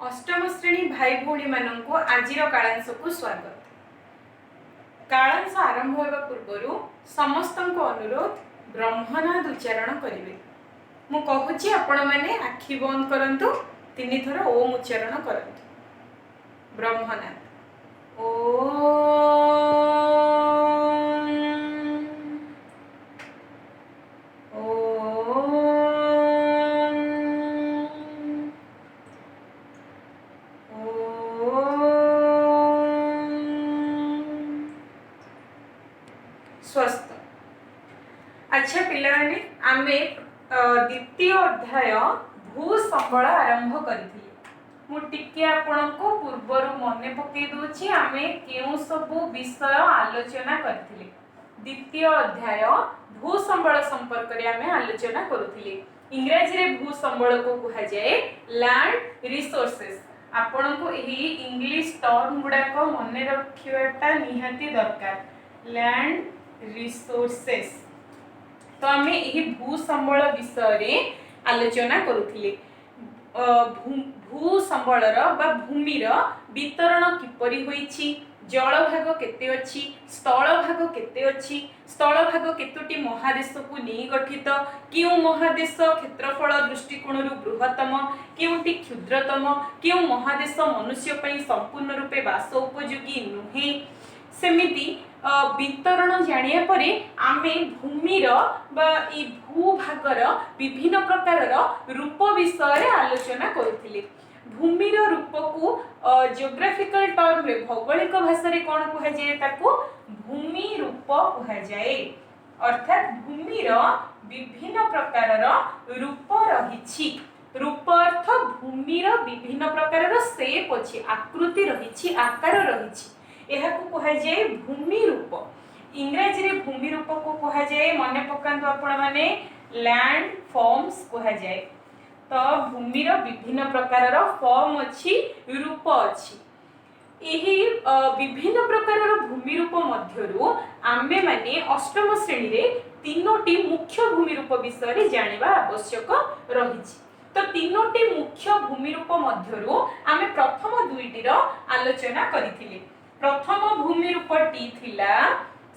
अष्टम श्रेणी भाई भौणी मानक आज कालांश को स्वागत। कालांश आरंभ होगा पूर्वर समस्त अनुरोध ब्रह्मनाद उच्चारण करेंगे। मु कहूची आपण मैंने आखि बंद करंतु 3 थर ओम उच्चारण करंतु। ब्रह्मनाद स्वस्थ। अच्छा पिलाने आमे द्वितीय अध्याय भू संबल आरंभ करथिले। मु टिके आपनको पूर्वर मने पकई दोछि आमे केउ सब विषय आलोचना करथिले। द्वितीय अध्याय भू संबल संपर्क रे आमे आलोचना करूथिले। इंग्रजी रे भू संबल को कहा जाए लैंड रिसोर्सेस। आपनको एही इंग्लिश टर्म गुडा को मने रखिवाटा निहाती दरकार। लैंड रिसोर्सेस तो आमे एही भू संबल विषय रे आलोचना करूथिले। भू संबलर बा भूमिर वितरण किपरि होईछि, जल भाग केते अछि, स्थल भाग केते अछि, स्थल भाग केतोटी महादेश को नहीं गठित, केउ महादेश क्षेत्रफल दृष्टिकोण बृहत्तम, केउटी क्षुद्रतम, केउ महादेश मनुष्य पई संपूर्ण रूपे वास उपयोगी नुहे। सेमिति वितरण जानिया परे आमे भूमिर बा ई भूभागर विभिन्न प्रकारर रूप विषय आलोचना करुथिले। भूमिर रूप को जियोग्राफिकल टर्म रे भौगोलिक भाषा रे कोन कहा जाय, ताको भूमि रूप कहा जाय। अर्थात भूमिर विभिन्न प्रकारर रूप रहिछि। रूप अर्थ भूमिर विभिन्न प्रकारर शेप अछि, आकृति रहिछि, आकार रहिछि, एहाकू कहा जाए भूमि रूप। इंग्रजी रे भूमि रूप को कहा जाए मने पकांतु आपण माने लैंड फॉर्म्स कहा जाए। तो भूमिर विभिन्न प्रकारर फॉर्म अछि, रूप अछि। एही विभिन्न प्रकारर भूमि रूप मध्यरु आमे माने अष्टम श्रेणी रे तीनोटी मुख्य भूमि रूप विषय रे जानिबा आवश्यक रहिछि। तो तीनोटी मुख्य भूमि रूप मध्यरु आमे प्रथम दुईटीर आलोचना करिथिले। प्रथम भूमि रूपटी थिला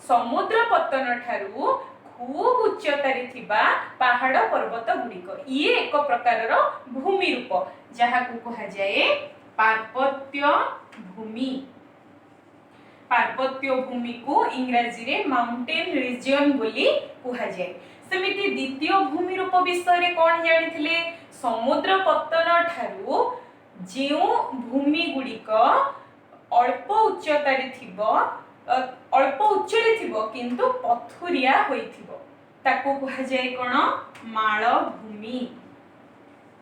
समुद्र पतन ठारू खूब उच्चतारे थिबा पहाड़ पर्वत गुड़िक। ये एक प्रकारर भूमि रूप जहाकू कहा जाए पार्वत्य भूमि। पार्वत्य भूमि को इंग्रजी रे माउंटेन रीजन बोली कहा जाए। सेमिति द्वितीय भूमि रूप विषय रे कोन जानिथिले, समुद्र पतन ठारू जेउ भूमि गुड़िक अल्प उच्चतारे थिबो, अल्प उच्चरे थिबो किंतु पथुरिया होइथिबो, ताको कहा जाए कोन मालभूमि।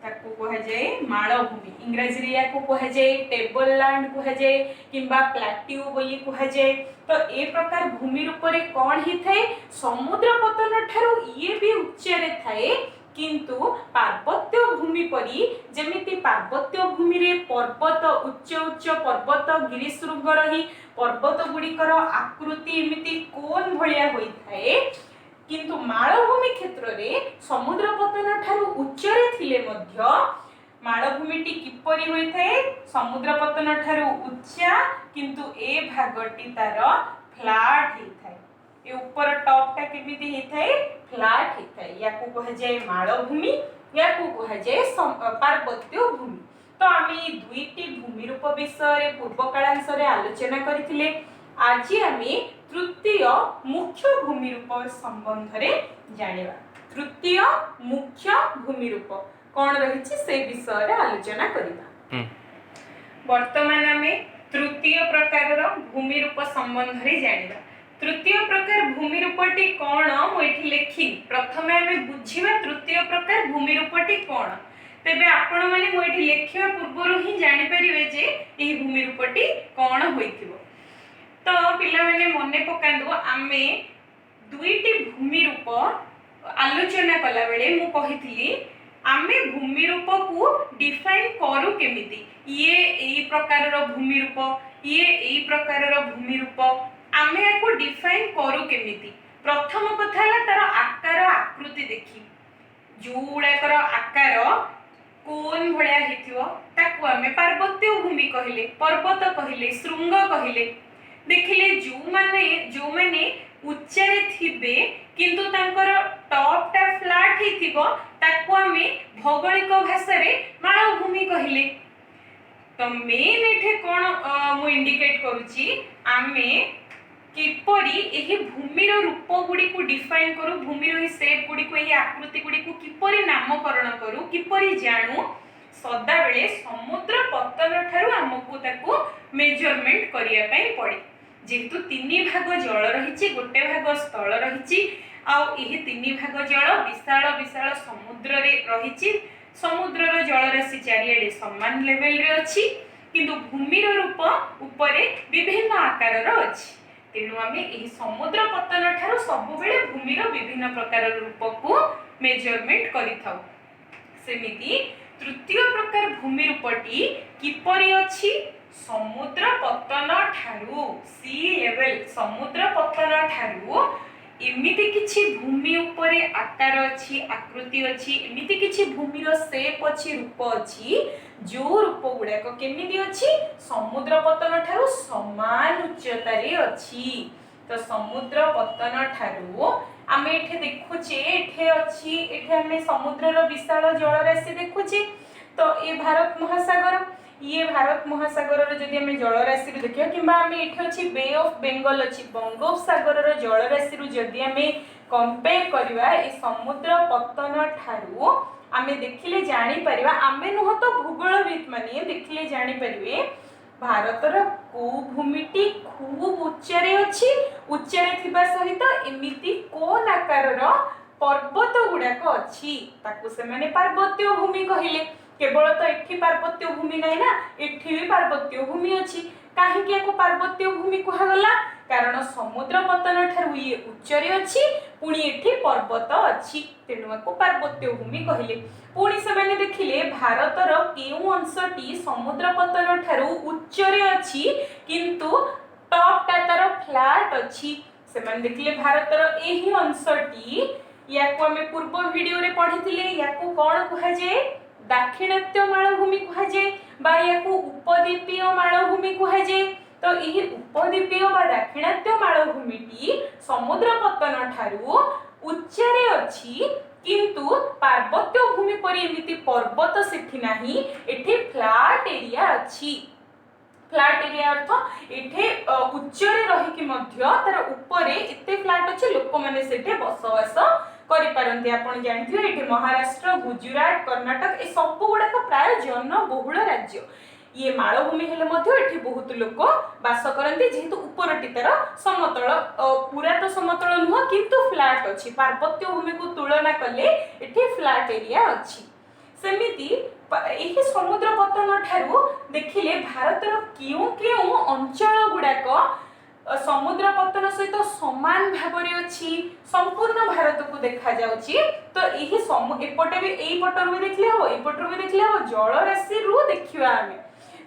ताको कहा जाए मालभूमि। इंग्रजी रे याको कहा जाए टेबल लैंड कहा जाए किंबा प्लेट्यू बोली कहा जाए। तो ए प्रकार भूमि रूप रे कोन ही थाए, समुद्र पतन ठारू ये भी उच्चरे थाए किंतु पार्वत्य भूमि परी जेमिति पार्वत्य भूमि रे पर्वत उच्च उच्च पर्वत गिरिशृंग रही पर्वत गुड़िकर आकृति एमिति कोन भलिया होई थाए, किंतु मालभूमि क्षेत्र रे समुद्र पतन ठारू उच्चरे थिले मध्य मालभूमिटी किपरि होई थाए, समुद्र पतन ठारू उच्चा किंतु ए भागटी तार फ्लैट हे थाए। ए ऊपर टॉप टा केमिति हे थाए, फ्लैट हे थाए। याकू कहा जाए मालभूमि, याकू कहा जाए पार्वत्य भूमि। तो आमे दुईटी भूमि रूप विषय रे पूर्व कालांश रे आलोचना करिथिले। आज आमे तृतीय मुख्य भूमि रूप संबंध रे जानिबा। तृतीय मुख्य भूमि रूप कोन रहिछि से विषय रे आलोचना करिबा। वर्तमान आमे तृतीय प्रकारर भूमि रूप संबंध रे जानिबा। तृतीय प्रकार भूमि रूपटी कोन मु एठी लेखि। प्रथमे आमे बुझिबा तृतीय प्रकार भूमि रूपटी कोन, तेबे आपण माने मु एठी लेखिबा पूर्वरु ही जानि परिबे जे एही भूमि रूपटी कोन होइथिबो। तो पिला माने मने पकांदो आमे दुईटी भूमि रूप आलोचना कला बेले मु कहिथिली आमे भूमि रूप को डिफाइन करू केमिति। ये एई प्रकारर भूमि रूप, ये एई प्रकारर भूमि रूप, आमे याको डिफाइन करू केमिति। प्रथम कथा है तार आकार आकृति देखि, जो गुड़ाकर आकार कोन भलिया हेथिवो ताको आमे पार्वत्य भूमि कहले, पर्वत कहले, श्रृंग कहले। देखिले जो माने उच्चरे थिबे किंतु तांकर टॉप टा फ्लैट ही थिबो ताको आमे भौगोलिक भाषा रे मालभूमि कहले। तो मेन एठे कोन मु इंडिकेट करूची आमे किपरि एही भूमिर रूप गुडी को डिफाइन करू, भूमिर ही शेप गुडी को, एही आकृति गुडी को किपरि नामकरण करू, किपरि जानू। सदा बेले समुद्र पतन ठारू हमकु ताको मेजरमेंट करिया पई पड़े। जेतु तीन भाग जल रहिछि, गोटे भाग स्थल रहिछि, आ एही तीन भाग जल विशाल विशाल समुद्र रे रहिछि। समुद्रर जल राशि चारिआडे समान लेवल रे अछि, किंतु भूमिर रूप उपरे विभिन्न आकारर अछि। तेणु आमे एही समुद्र पतन ठारू सब बेले भूमिर विभिन्न प्रकार रूप को मेजरमेंट करिथाउ। सेमिति तृतीय प्रकार भूमि रूपटी किपरि अछि? समुद्र पतन ठारू, सी लेवल समुद्र पतन ठारू एमिति किछि भूमि उपरे आकार अछि, आकृति अछि, एमिति किछि भूमिर शेप अछि, रूप अछि, जो रूप गुडाक केमिति अछि? समुद्र पतन ठारू समान उच्चतारे अछि। तो समुद्र पतन ठारू आमे एठे देखुचे, एठे अछि, एठे आमे समुद्रर विशाल जल राशि देखुचे। तो ये भारत महासागर, ये भारत महासागर रे जदि आमे जल राशि रे देखियो, किबा आमे एठे अछि बे ऑफ बेंगल अछि, बंगोपसागर रे जल राशि रे जदि आमे कंपेयर करबा ए समुद्र पतन ठारू आमे देखिले जानि परिबा, आमे नह तो भूगोलविद माने देखिले जानि परिबे भारतर को भूमिटी खूब उच्चरे अछि, उच्चरे थिबा सहित एमिति कोन आकारर पर्वत गुडाक अछि, ताकू से माने पार्वत्य भूमि कहिले। केवल तो एठी पार्वत्य भूमि नै ना, एठी भी पार्वत्य भूमि अछि। काहे कि एको पार्वत्य भूमि कहा गला? कारण समुद्र पतन ठारू ये उच्चरे अछि, पुणी एठी पर्वत अछि, तेणु एको पार्वत्य भूमि कहिले। पुणी से माने देखिले भारतर केउ अंशटी समुद्र पतन ठारू उच्चरे अछि किंतु टॉप टा तार फ्लैट अछि। से माने देखिले भारतर एही अंशटी, याको हमें पूर्व वीडियो रे पढिथिले, याको कोन कहा जाय? दाक्षिणात्य मालभूमि कहा जाय बा याको उपद्वीपीय मालभूमि कहा जाय। तो एही उपद्वीपीय बा दाक्षिणात्य मालभूमिटी समुद्र पतन ठारू उच्चरे अछि, किंतु पार्वत्य भूमि परि एमिति पर्वत सेठी नाही, एठी फ्लैट एरिया अछि। फ्लैट एरिया अर्थ एठे उच्चरे रही कि मध्य तार ऊपरे एते फ्लैट अछि, लोक माने सेठे बसवास करि पारंती। आपण जानथिबे एठे महाराष्ट्र, गुजरात, कर्नाटक ए सब गुडा प्राय जनबहुल राज्य। ये मालभूमि हेले मध्य एठी बहुत लोक बास करंती, जेहेतु ऊपरटी तार समतल, पूरा तो समतल नुह किंतु फ्लैट अछि। पार्वत्य भूमि को तुलना कले एठी फ्लैट एरिया अछि। सेमिति एही समुद्र पतन ठारू देखिले भारतर केउ केउ अंचल गुडाक समुद्र पतन सहित समान भाबरे अछि, संपूर्ण भारत को देखा जाउची। तो एही एपटे भी एई पटर भी देखले हो, एई पटर भी देखले हो, जल राशि रु देखिबा आमे।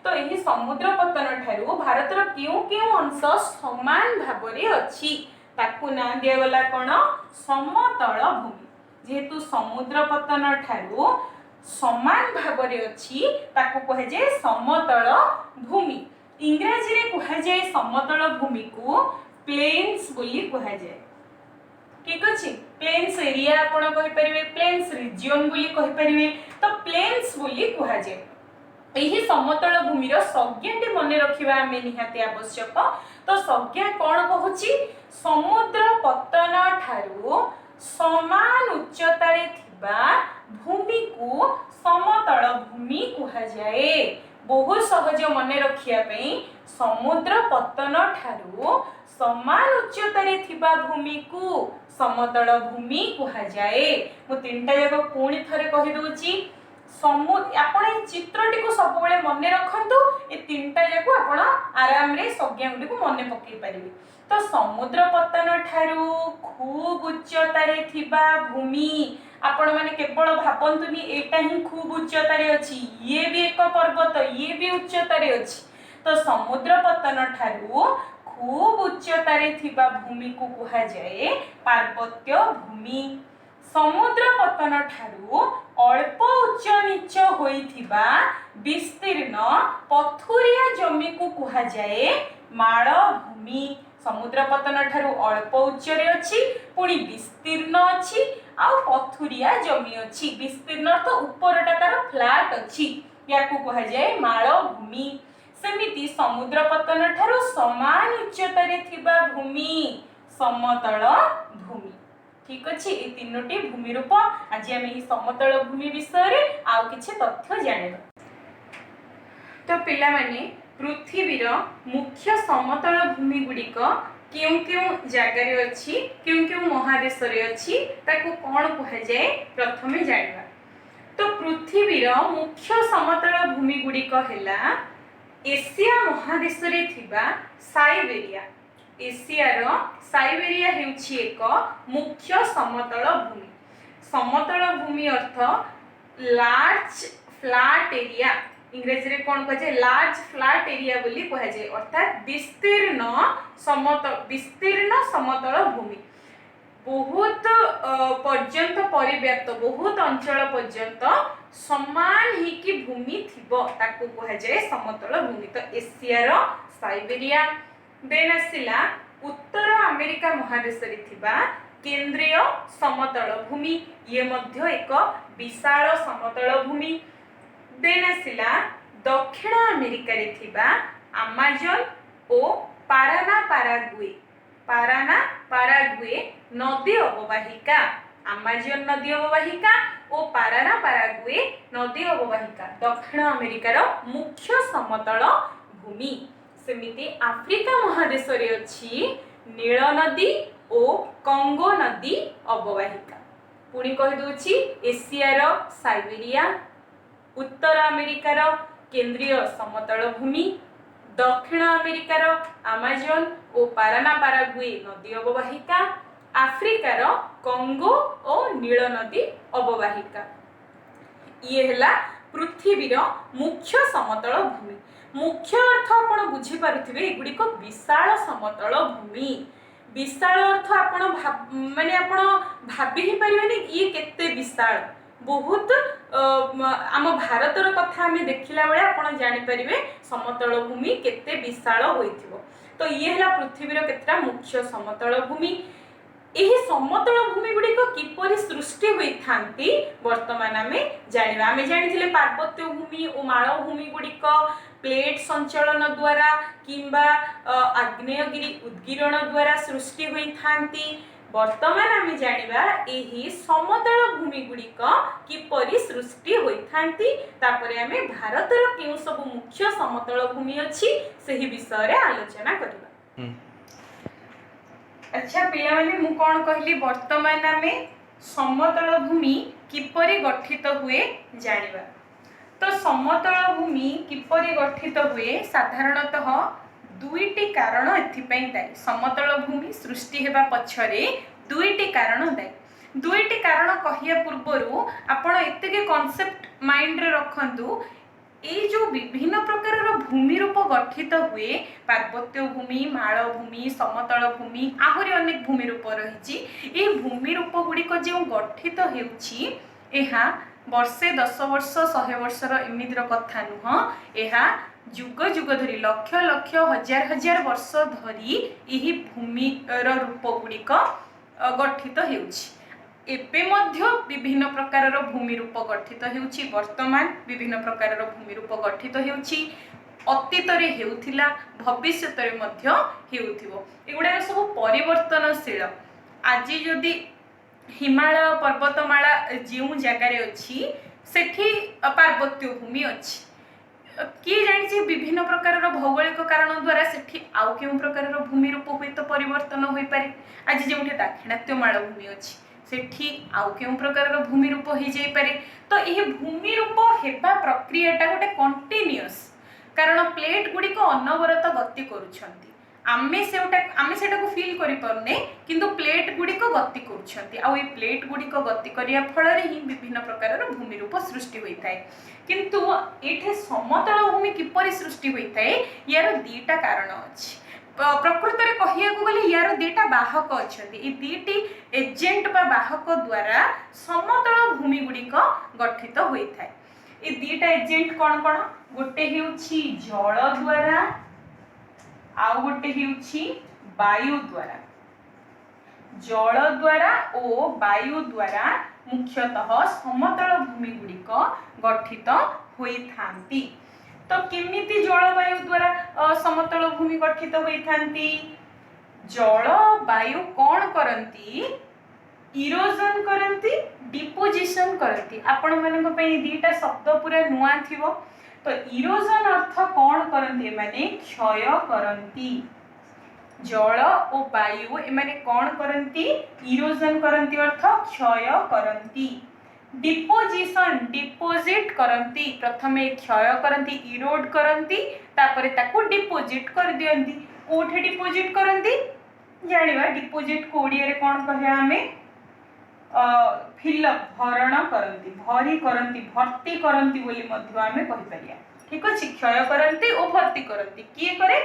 तो एही समुद्र पतन ठारू भारतर केउ केउ अंश समान भाबरे अछि, ताकू ना दिया गला कोन? समतल भूमि। जेहेतु समुद्र पतन ठारू समान भाबरे अछि, ताकू कहे जे समतल भूमि। इंग्रजी रे कहा जाय समतल भूमि को प्लेन्स बोली कहा जाय। ठीक अछि, प्लेन्स एरिया आपण कहि परिबे, प्लेन्स रीजन बोली कहि परिबे। तो प्लेन्स बोली कहा जाय। एही समतल भूमि रो संज्ञाटी मने रखिबा आमे निहाती आवश्यक। तो संज्ञा कोन कहूची? समुद्र पतन ठारू समान उच्चतारे थिबा भूमि को समतल भूमि कहा जाए। बहुत सहज मने रखिया पई समुद्र पतन ठारू समान उच्चतारे थिबा भूमि को समतल भूमि कहा जाए। मु तीनटा जाक पुणी थरे कहि दोची। आपण ए चित्रटी को सब बेले मने रखंतु, ए तीनटा जाक आपण आराम रे संज्ञा गुडी को मने पकई परिबे। तो समुद्र पतन ठारू खूब उच्चतारे थिबा भूमि, आपण माने केवल भाबंतुनी एटा ही खूब उच्चतारे अछि, ये भी एक पर्वत, ये भी उच्चतारे अछि। तो समुद्र पतन ठारू खूब उच्चतारे थिबा भूमि को कहा जाए पार्वत्य भूमि। समुद्र पतन ठारू अल्प उच्च नीच होइथिबा विस्तीर्ण विस्तीर्ण पथुरिया जमी को कहा जाए मालभूमि। समुद्र पतन ठारू अल्प उच्चरे अछि पुणी विस्तीर्ण अछि आ पथुरिया जमी अछि। विस्तीर्ण तो ऊपरटा तार फ्लैट अछि याकू कहा जाए मालभूमि। सेमिति समुद्र पतन ठारू समान उच्चतारे थिबा भूमि समतल भूमि। ठीक अछि ए तीनोटी भूमि रूप। आज आम एही समतल भूमि विषय रे आउ किछि तथ्य जानिबा। तो पिला माने पृथ्वीर मुख्य समतल भूमि गुड़िक क्यों क्यों जगार अच्छी क्यों क्यों महादेश अच्छी ताकू कौन कह जाए प्रथमे जानिबा। तो पृथ्वीर मुख्य समतल भूमि गुड़िक हैला एशिया महादेश रे थिबा साइबेरिया। एशियार साइबेरिया हेउछि एक मुख्य समतल भूमि। समतल भूमि अर्थ लार्ज फ्लैट एरिया। इंग्रेजी रे कोन कहे लार्ज फ्लैट एरिया बोली कहे जाए अर्थात विस्तीर्ण समतल भूमि। बहुत पर्यंत परिव्याप्त बहुत अंचल पर्यंत समान ही की भूमि थिबो ताकू कहा जाए समतल भूमि। तो एशियार साइबेरिया। देन आसिला उत्तर अमेरिका महादेश रे थिबा केंद्रीय समतल भूमि। ये मध्य एक विशाल समतल भूमि। देन आसिला दक्षिण अमेरिका रे थिबा अमेजन ओ पाराना पाराग्वे नदी अववाहिका। अमेजन नदी अववाहिका ओ पाराग्वे नदी अववाहिका दक्षिण अमेरिकार मुख्य समतल भूमि। सेमिति आफ्रिका महादेश रे अछि नील नदी ओ कंगो नदी अववाहिका। पुणी कहि दोछि एशियार साइबेरिया, उत्तर अमेरिकार केंद्रीय समतल भूमि, दक्षिण अमेरिकार अमेजन ओ पाराग्वे नदी अववाहिका, आफ्रिकार कंगो और नील नदी अववाहिका। ये हैला पृथ्वीर मुख्य समतल भूमि। मुख्य अर्थ आपण बुझी पारुथिबे एगुडी को विशाल समतल भूमि। विशाल अर्थ आपण माने आपण भाबी ही परिबेनी ये केते विशाल। बहुत आम भारतर कथा आम देखिला बेले आपण जानि परिबे समतल भूमि केते विशाल होइथिबो। तो ये हैला पृथ्वीर केतेटा मुख्य समतल भूमि। एही समतल भूमि गुडी को किपरि सृष्टि होई थांती वर्तमान आमे जानिबा। आमे जानिथिले पार्वत्य भूमि और मालभूमि गुडी को प्लेट संचलन द्वारा किंबा आग्नेयगिरी उद्गीरण द्वारा सृष्टि होई थांती। वर्तमान आमे जानिबा एही समतल भूमि गुडी को किपरि सृष्टि होई थांती। तापरे आमे भारतर केउ सब मुख्य समतल भूमि अछि सेही विषय रे आलोचना करबा। अच्छा पिला माने मु कोन कहली वर्तमान आमे समतल भूमि किपरि गठित हुए जानिबा। तो समतल भूमि किपरि गठित हुए साधारणतः दुईटी कारण एथिपई दायी। समतल भूमि सृष्टि हेबा पछरे दुईटी कारण दायी। दुईटी कारण कहिया पूर्वरु आपण एतेके कांसेप्ट माइंड रे रखंतु। ए जो विभिन्न प्रकार भूमि रूप गठित हुए पार्वत्य भूमि, मालभूमि, समतल भूमि आहुरी अनेक भूमि रूप रही। ए भूमि रूप गुड़िक जो गठित हेउछि एहा वर्षे 10 वर्ष 100 वर्षर एमितिर कथा नुह। एहा जुग जुग धरी लक्ष लक्ष हजार हजार वर्ष धरी एही भूमि रूप गुड़िक गठित हेउछि। एबे मध्य विभिन्न प्रकार भूमि रूप गठित हेउछि। वर्तमान विभिन्न प्रकार भूमि रूप गठित हेउछि। अतीत रे हेउथिला भविष्यत रे मध्य हेउथिबो। एगुडा सब परिवर्तनशील। आज जदि हिमालय पर्वतमाला जो जगार अच्छी सेठी पार्वत्य भूमि अच्छी किए जानी विभिन्न प्रकार भौगोलिक कारण द्वारा सेठी आउ केउ प्रकार भूमि रूप हुए तो परिवर्तन हो पारे। आज जो दाक्षिणात्य मालभूमि अच्छी सेठी आउ केउ प्रकार भूमि रूप हो जाई पारे। तो यह भूमि रूप हेबा प्रक्रियाटा गोटे कंटिन्यूअस कारण प्लेट गुडी को अनवरत गति करूछंती। आमे सेटा को फील करि परने किंतु प्लेट गुडी को गति करूछंती। आ ए प्लेट गुडी को गति करिया फल रे ही विभिन्न प्रकार भूमि रूप सृष्टि होई थाए। किंतु एठे समतल भूमि किपरि सृष्टि होई थाए यार दीटा कारण अछि। प्रकृत रे कहिया को गले यार दीटा वाहक अछंती। ए दीटी एजेंट बा वाहक द्वारा समतल भूमि गुडी को गठित होई थाए। ए दीटा एजेंट कोन कोन गोटे हेउछि जल द्वारा आउ गोटे हेउछि वायु द्वारा। जल द्वारा ओ वायु द्वारा मुख्यतः समतल भूमि गुड़िक गठित होइथांती। तो केमिति जलवायु द्वारा समतल भूमि गठित होइथांती? जल वायु कौन करंती? Erosion करंती, deposition करंती। आपण मानक पई दीटा शब्द पूरा नुआ थिवो। तो इरोजन अर्थ कौन करंती? माने क्षय करंती। जल और वायु एमाने कौन करंती? इरोजन करंती अर्थ क्षय करंती। Deposition deposit करंती। प्रथमे क्षय करंती, इरोड करंती, तापरे ताकू डिपोजिट कर दियंती। कोठे डिपोजिट करंती जानिबा। डिपोजिट को ओडिया रे कोन कहया हमें? फिलअप भरण करंती, भरी करंती, भर्ती करंती बोली मध्य आमे कहि परिया। ठीक अछि। क्षय करंती और भर्ती करंती किए करे?